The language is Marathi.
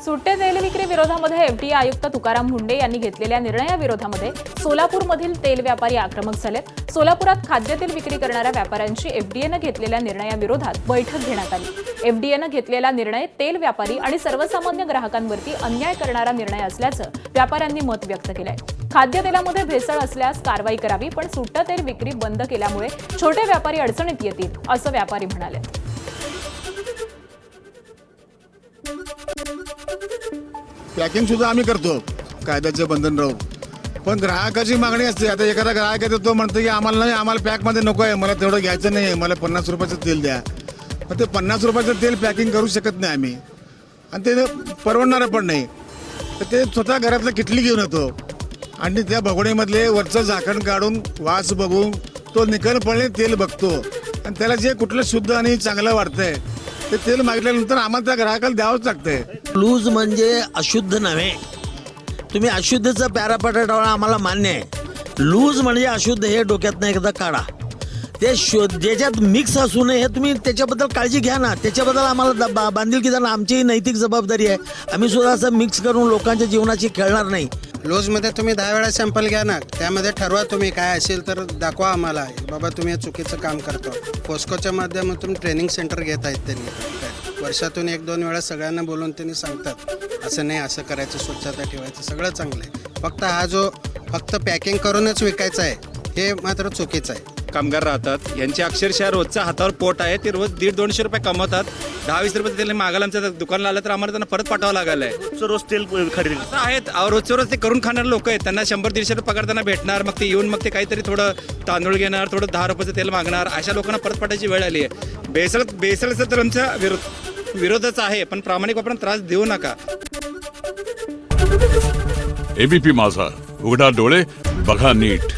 सुट्टे तेल विक्री विरोधामध्ये एफडीए आयुक्त तुकाराम मुंढे यांनी घेतलेल्या निर्णयाविरोधामध्ये सोलापूरमधील तेल व्यापारी आक्रमक झालेत। सोलापुरात खाद्यतेल विक्री करणाऱ्या व्यापाऱ्यांची एफडीएनं घेतलेल्या निर्णयाविरोधात बैठक घेण्यात आली। एफडीएनं घेतलेला निर्णय तेल व्यापारी आणि सर्वसामान्य ग्राहकांवरती अन्याय करणारा निर्णय असल्याचं व्यापाऱ्यांनी मत व्यक्त केलंय। खाद्यतेलामध्ये भेसळ असल्यास कारवाई करावी, पण सुट्टं तेल विक्री बंद केल्यामुळे छोटे व्यापारी अडचणीत येतील, असं व्यापारी म्हणाले। पॅकिंग सुद्धा आम्ही करतो कायद्याचे बंधन राहून, पण ग्राहकाची मागणी असते। आता एखादा ग्राहक आहे तो म्हणतो की आम्हाला नाही, आम्हाला पॅकमध्ये नको आहे, मला तेवढं घ्यायचं नाही आहे, मला 50 रुपयाचं तेल द्या। पण ते 50 रुपयाचं तेल पॅकिंग करू शकत नाही आम्ही, आणि ते परवडणारं पण नाही। तर ते स्वतः घरातलं किटली घेऊन येतो आणि त्या भगोणीमधले वरचं झाकण काढून वास बघून तो निकलपणे तेल बघतो, आणि त्याला जे कुठलं शुद्ध आणि चांगलं वाटतंय ते तेल मागितल्यानंतर आम्हाला त्या ग्राहकाला द्यावंच लागतंय। लूज म्हणजे अशुद्ध नव्हे, तुम्ही अशुद्धचं पॅरापॅटा ठेवणं आम्हाला मान्य आहे। लूज म्हणजे अशुद्ध हे डोक्यातनं एकदा काढा। ते ज्याच्यात मिक्स असू नये हे तुम्ही त्याच्याबद्दल काळजी घ्या ना, त्याच्याबद्दल आम्हाला बांधिलकी देणं आमची नैतिक जबाबदारी आहे। आम्ही सुद्धा असं मिक्स करून लोकांच्या जीवनाची खेळणार नाही। लूजमध्ये तुम्ही 10 वेळा सॅम्पल घ्या ना, त्यामध्ये ठरवा तुम्ही काय असेल तर दाखवा आम्हाला, बाबा तुम्ही हे चुकीचं काम करतो। फोस्कोच्या माध्यमातून ट्रेनिंग सेंटर घेत आहेत त्यांनी, वर्षातून 1-2 वेळा सगळ्यांना बोलून त्यांनी सांगतात असं नाही, असं करायचं, स्वच्छता ठेवायचं, सगळं चांगलं आहे। फक्त हा जो फक्त पॅकिंग करूनच विकायचा आहे हे मात्र चुकीचं आहे। कामगार राहतात, यांचे अक्षरशः रोजचा हातावर पोट आहे, ते रोज 150-200 रुपये कमवतात। 10-20 रुपये तेल मागायला आमच्या दुकानला आलं तर आम्हाला त्यांना परत पाठवावं लागलं आहे। रोज तेल खरेदी असं आहेत, रोजच्या रोज ते करून खाणारे लोक आहेत, त्यांना 100-150 रुपये पगार त्यांना भेटणार, मग ते येऊन मग ते काहीतरी थोडं तांदूळ घेणार, थोडं 10 रुपयाचं तेल मागणार, अशा लोकांना परत पाठवायची वेळ आली आहे। बेसळचं तर आमच्या विरोधच आहे, पण प्रामाणिक वापरून त्रास देऊ नका। एबीपी माझा, उघडा डोळे बघा नीट।